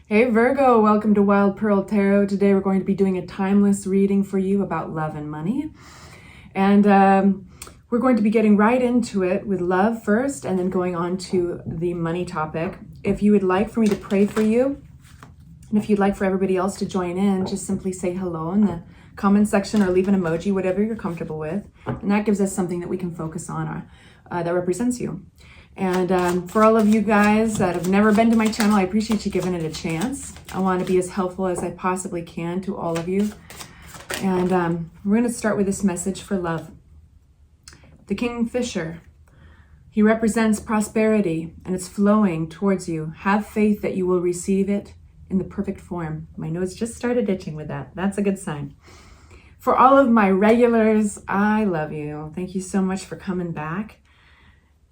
Hey Virgo, welcome to Wild Pearl Tarot. Today we're going to be doing a timeless reading for you about love and money. And we're going to be getting right into it with love first and then going on to the money topic. If you would like for me to pray for you, and if you'd like for everybody else to join in, just simply say hello in the comment section or leave an emoji, whatever you're comfortable with. And that gives us something that we can focus on that represents you. And for all of you guys that have never been to my channel, I appreciate you giving it a chance. I want to be as helpful as I possibly can to all of you. And we're going to start with this message for love. The Kingfisher, he represents prosperity and it's flowing towards you. Have faith that you will receive it in the perfect form. My nose just started itching with that. That's a good sign. For all of my regulars, I love you. Thank you so much for coming back.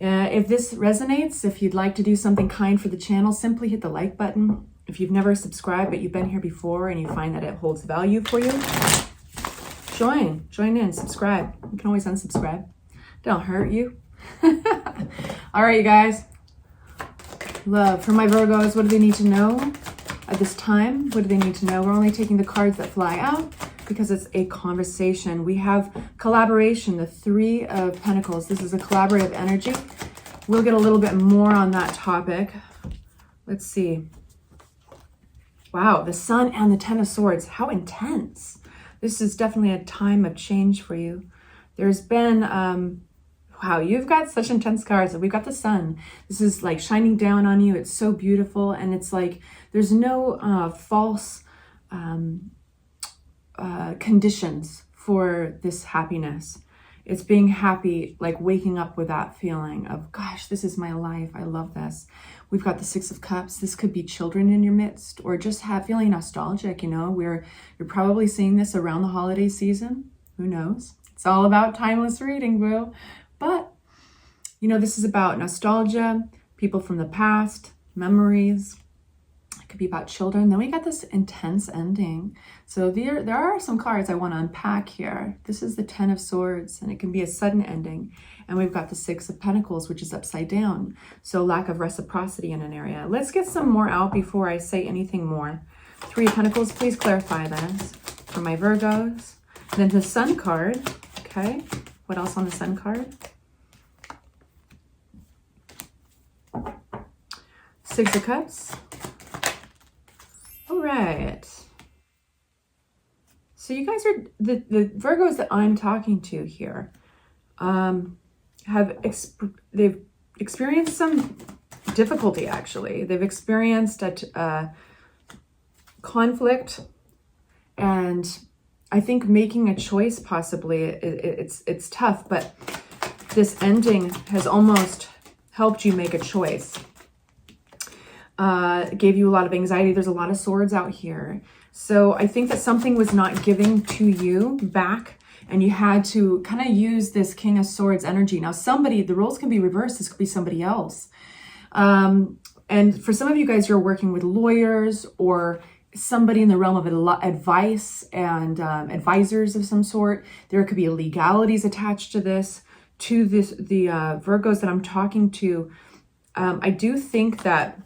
If this resonates, if you'd like to do something kind for the channel, simply hit the like button. If you've never subscribed, but you've been here before and you find that it holds value for you, join in, subscribe. You can always unsubscribe. Don't hurt you. All right, you guys. Love. For my Virgos, what do they need to know at this time? What do they need to know? We're only taking the cards that fly out because it's a conversation. We have collaboration, the Three of Pentacles. This is a collaborative energy. We'll get a little bit more on that topic. Let's see. Wow, the Sun and the Ten of Swords. How intense. This is definitely a time of change for you. There's been, wow, you've got such intense cards. We've got the Sun. This is like shining down on you. It's so beautiful. And it's like, there's no false conditions for this happiness. It's being happy, like waking up with that feeling of, gosh, this is my life. I love this. We've got the Six of Cups. This could be children in your midst or just feeling nostalgic. You know, you're probably seeing this around the holiday season. Who knows? It's all about timeless reading, boo. But, you know, this is about nostalgia, people from the past, memories. It could be about children. Then we got this intense ending. So there are some cards I want to unpack here. This is the Ten of Swords, and it can be a sudden ending. And we've got the Six of Pentacles, which is upside down. So lack of reciprocity in an area. Let's get some more out before I say anything more. Three of Pentacles, please clarify this for my Virgos. Then the Sun card, okay? What else on the Sun card? Six of Cups. All right. So you guys are, the Virgos that I'm talking to here they've experienced some difficulty, actually. They've experienced a conflict, and I think making a choice possibly, it's tough, but this ending has almost helped you make a choice. Gave you a lot of anxiety. There's a lot of swords out here. So I think that something was not giving to you back, and you had to kind of use this King of Swords energy. Now the roles can be reversed. This could be somebody else. And for some of you guys, you're working with lawyers or somebody in the realm of advice and advisors of some sort. There could be legalities attached to this. The Virgos that I'm talking to, I do think that,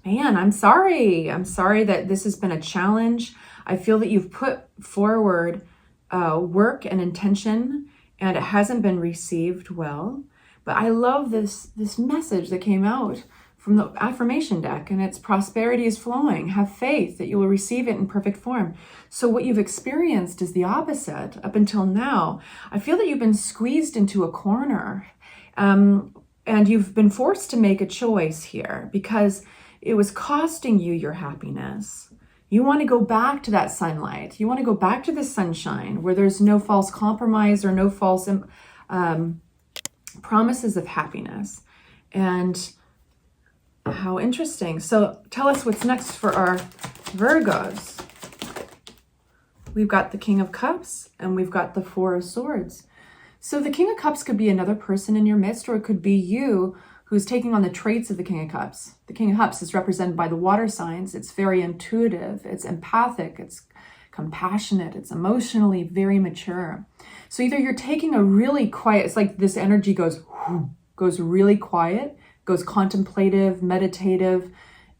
man, I'm sorry. I'm sorry that this has been a challenge. I feel that you've put forward work and intention, and it hasn't been received well. But I love this message that came out from the affirmation deck, and it's prosperity is flowing. Have faith that you will receive it in perfect form. So what you've experienced is the opposite up until now. I feel that you've been squeezed into a corner, and you've been forced to make a choice here because it was costing you your happiness. You want to go back to that sunlight. You want to go back to the sunshine where there's no false compromise or no false promises of happiness. And how interesting. So tell us what's next for our Virgos. We've got the King of Cups and we've got the Four of Swords. So the King of Cups could be another person in your midst, or it could be you who's taking on the traits of the King of Cups. The King of Cups is represented by the water signs. It's very intuitive, it's empathic, it's compassionate, it's emotionally very mature. So either you're taking a really quiet, it's like this energy goes really quiet, goes contemplative, meditative,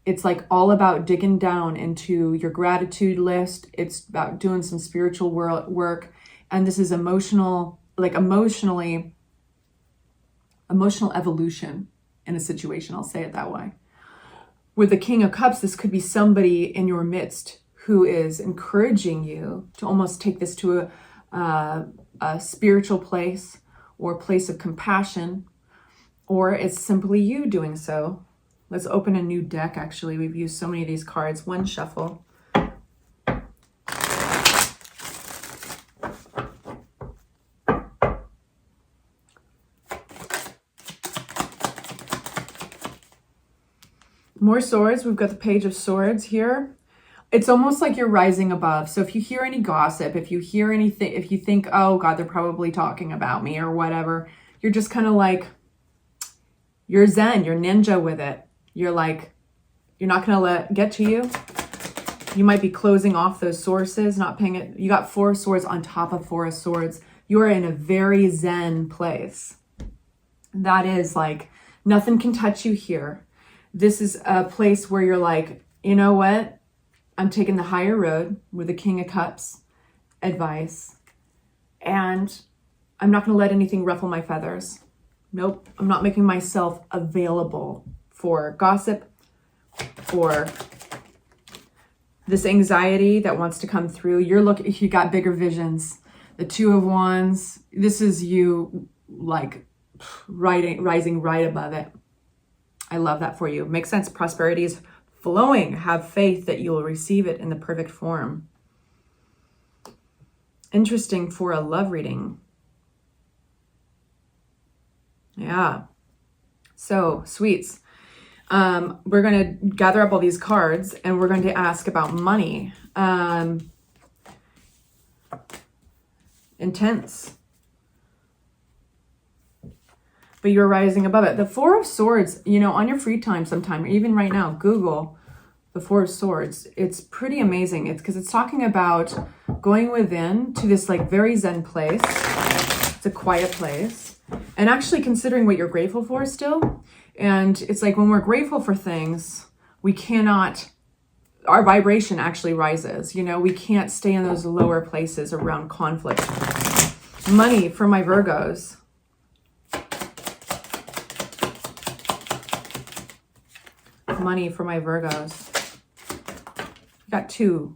It's like all about digging down into your gratitude list. It's about doing some spiritual work. And this is emotional evolution in a situation. I'll say it that way. With the King of Cups, this could be somebody in your midst who is encouraging you to almost take this to a spiritual place or a place of compassion, or it's simply you doing so. Let's open a new deck, actually. We've used so many of these cards. One shuffle. More swords. We've got the Page of Swords here. It's almost like you're rising above. So if you hear any gossip, if you hear anything, if you think, oh God, they're probably talking about me or whatever, you're just kind of like, you're zen, you're ninja with it. You're like, you're not going to let it get to you. You might be closing off those sources, not paying it. You got 4 swords on top of 4 of swords. You are in a very zen place. That is like, nothing can touch you here. This is a place where you're like, you know what? I'm taking the higher road with the King of Cups advice. And I'm not going to let anything ruffle my feathers. Nope. I'm not making myself available for gossip or this anxiety that wants to come through. You got bigger visions. The 2 of Wands, this is you like rising right above it. I love that for you. Makes sense. Prosperity is flowing. Have faith that you will receive it in the perfect form. Interesting for a love reading. Yeah. So, sweets. We're going to gather up all these cards and we're going to ask about money. Intense. But you're rising above it. The 4 of Swords, you know, on your free time sometime, or even right now, Google the 4 of Swords. It's pretty amazing. It's because it's talking about going within to this like very zen place. It's a quiet place. And actually considering what you're grateful for still. And it's like when we're grateful for things, we cannot, our vibration actually rises. You know, we can't stay in those lower places around conflict. Money for my Virgos. Money for my Virgos. Got 2.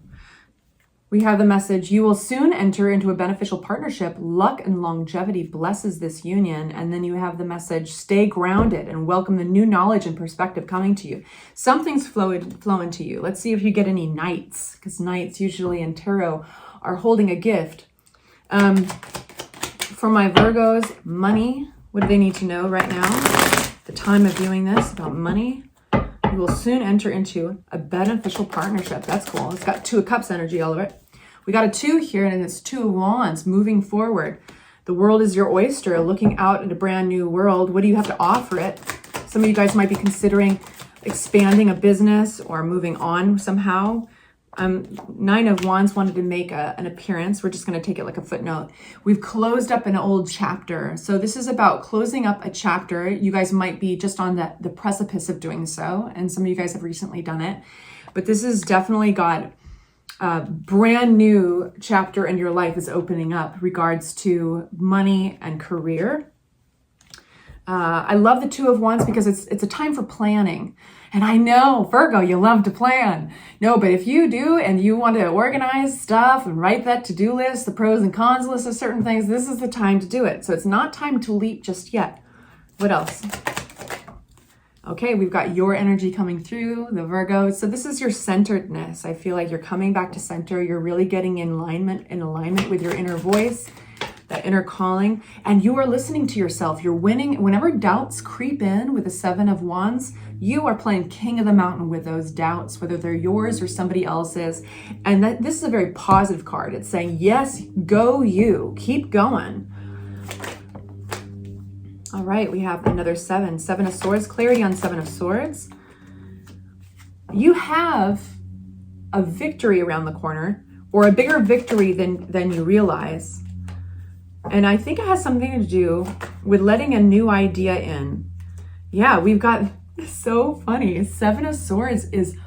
We have the message, you will soon enter into a beneficial partnership. Luck and longevity blesses this union. And then you have the message, stay grounded and welcome the new knowledge and perspective coming to you. Something's flowing to you. Let's see if you get any knights, because knights usually in tarot are holding a gift. For my Virgos, money. What do they need to know right now? The time of viewing this about money. You will soon enter into a beneficial partnership. That's cool. It's got 2 of Cups energy all over it. We got a 2 here, and it's 2 of Wands moving forward. The world is your oyster, looking out at a brand new world. What do you have to offer it? Some of you guys might be considering expanding a business or moving on somehow. 9 of Wands wanted to make an appearance. We're just going to take it like a footnote. We've closed up an old chapter. So this is about closing up a chapter. You guys might be just on the precipice of doing so. And some of you guys have recently done it. But this has definitely got a brand new chapter in your life is opening up regards to money and career. I love the 2 of Wands because it's a time for planning. And I know, Virgo, you love to plan. No, but if you do and you want to organize stuff and write that to-do list, the pros and cons list of certain things, this is the time to do it. So it's not time to leap just yet. What else? Okay, we've got your energy coming through, the Virgo. So this is your centeredness. I feel like you're coming back to center. You're really getting in alignment with your inner voice, that inner calling, and you are listening to yourself. You're winning. Whenever doubts creep in with the 7 of Wands, you are playing king of the mountain with those doubts, whether they're yours or somebody else's. And this is a very positive card. It's saying, yes, go you. Keep going. All right, we have another 7. 7 of Swords. Clarity on 7 of Swords. You have a victory around the corner, or a bigger victory than you realize. And I think it has something to do with letting a new idea in. Yeah, we've got So funny. Seven of Swords is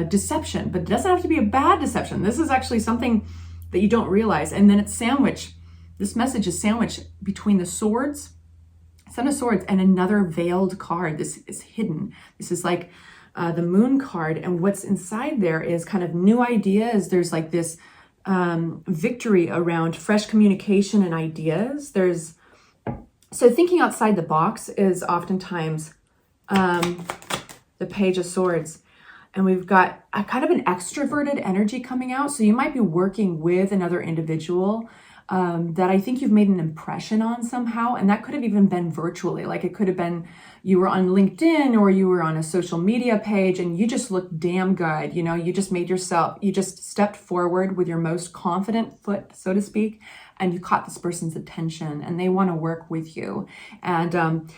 deception, but it doesn't have to be a bad deception. This is actually something that you don't realize. And then it's sandwiched. This message is sandwiched between the swords, Seven of Swords, and another veiled card. This is hidden. This is like the Moon card. And what's inside there is kind of new ideas. There's like this victory around fresh communication and ideas. So thinking outside the box is oftentimes the Page of Swords. And we've got a kind of an extroverted energy coming out. So you might be working with another individual that I think you've made an impression on somehow. And that could have even been virtually. Like it could have been you were on LinkedIn or you were on a social media page and you just looked damn good. You know, you just stepped forward with your most confident foot, so to speak, and you caught this person's attention and they want to work with you. And,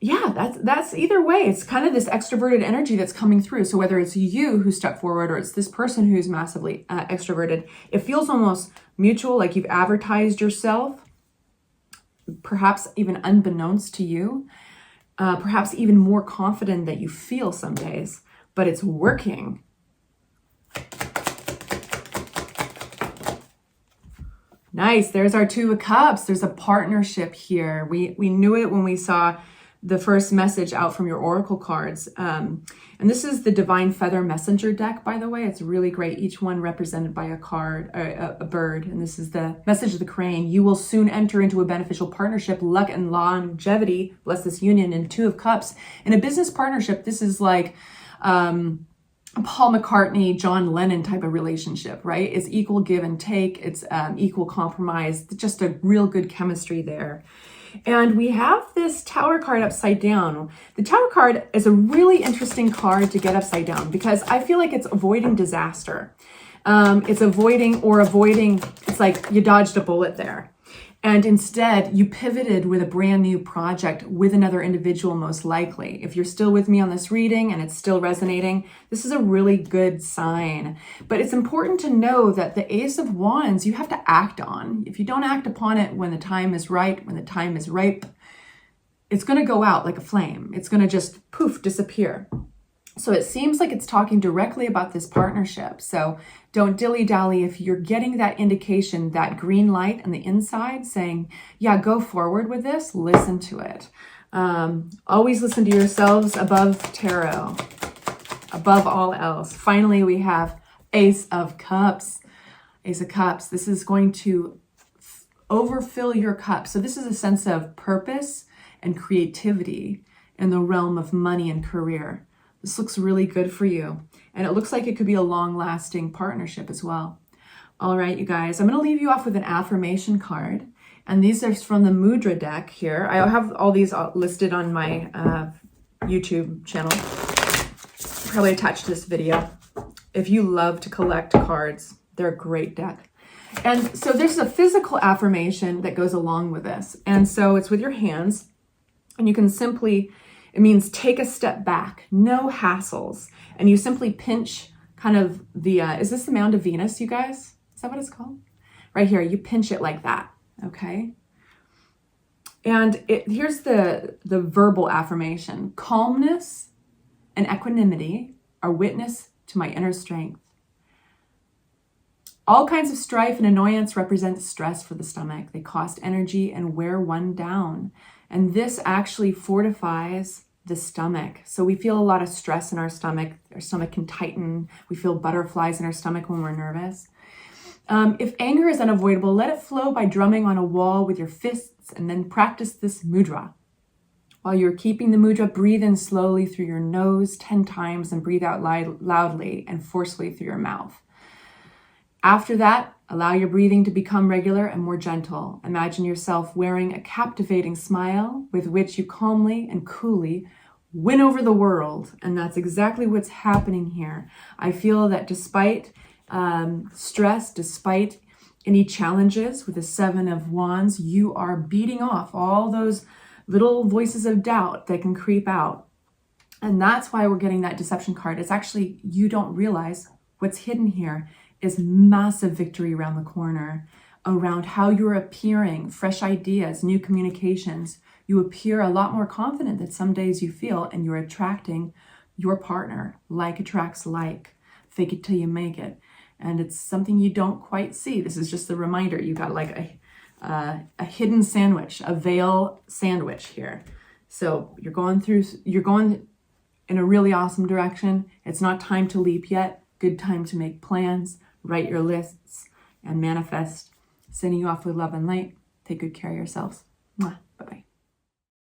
yeah, that's either way. It's kind of this extroverted energy that's coming through. So whether it's you who stepped forward or it's this person who's massively extroverted, it feels almost mutual, like you've advertised yourself, perhaps even unbeknownst to you, perhaps even more confident that you feel some days, but it's working. Nice. There's our Two of Cups. There's a partnership here. We knew it when we saw the first message out from your oracle cards. And this is the Divine Feather Messenger deck, by the way. It's really great. Each one represented by a card, a bird. And this is the message of the crane. You will soon enter into a beneficial partnership, luck and longevity. Bless this union. And Two of Cups. In a business partnership, this is like Paul McCartney, John Lennon type of relationship, right? It's equal give and take. It's equal compromise. Just a real good chemistry there. And we have this Tower card upside down. The Tower card is a really interesting card to get upside down because I feel like it's avoiding disaster. It's it's like you dodged a bullet there. And instead, you pivoted with a brand new project with another individual, most likely. If you're still with me on this reading and it's still resonating, this is a really good sign. But it's important to know that the Ace of Wands, you have to act on. If you don't act upon it when the time is right, when the time is ripe, it's going to go out like a flame. It's going to just poof, disappear. So it seems like it's talking directly about this partnership. So don't dilly-dally. If you're getting that indication, that green light on the inside saying, yeah, go forward with this, listen to it. Always listen to yourselves above tarot, above all else. Finally, we have Ace of Cups. Ace of Cups. This is going to overfill your cup. So this is a sense of purpose and creativity in the realm of money and career. This looks really good for you. And it looks like it could be a long-lasting partnership as well. All right, you guys, I'm going to leave you off with an affirmation card. And these are from the Mudra deck here. I have all these listed on my YouTube channel. Probably attached to this video. If you love to collect cards, they're a great deck. And so there's a physical affirmation that goes along with this. And so it's with your hands. And you can simply... It means take a step back, no hassles. And you simply pinch kind of the, is this the Mound of Venus, you guys? Is that what it's called? Right here, you pinch it like that, okay? And here's the verbal affirmation. Calmness and equanimity are witness to my inner strength. All kinds of strife and annoyance represent stress for the stomach. They cost energy and wear one down. And this actually fortifies the stomach. So we feel a lot of stress in our stomach. Our stomach can tighten. We feel butterflies in our stomach when we're nervous. If anger is unavoidable, let it flow by drumming on a wall with your fists and then practice this mudra. While you're keeping the mudra, breathe in slowly through your nose 10 times and breathe out loudly and forcefully through your mouth. After that, allow your breathing to become regular and more gentle. Imagine yourself wearing a captivating smile with which you calmly and coolly win over the world. And that's exactly what's happening here. I feel that despite stress, despite any challenges with the Seven of Wands, you are beating off all those little voices of doubt that can creep out. And that's why we're getting that deception card. It's actually, you don't realize what's hidden here is massive victory around the corner, around how you're appearing, fresh ideas, new communications, You appear a lot more confident than some days you feel, and you're attracting your partner. Like attracts like. Fake it till you make it. And it's something you don't quite see. This is just a reminder. You got like a hidden sandwich, a veil sandwich here. So you're going in a really awesome direction. It's not time to leap yet. Good time to make plans, write your lists, and manifest. Sending you off with love and light. Take good care of yourselves. Mwah.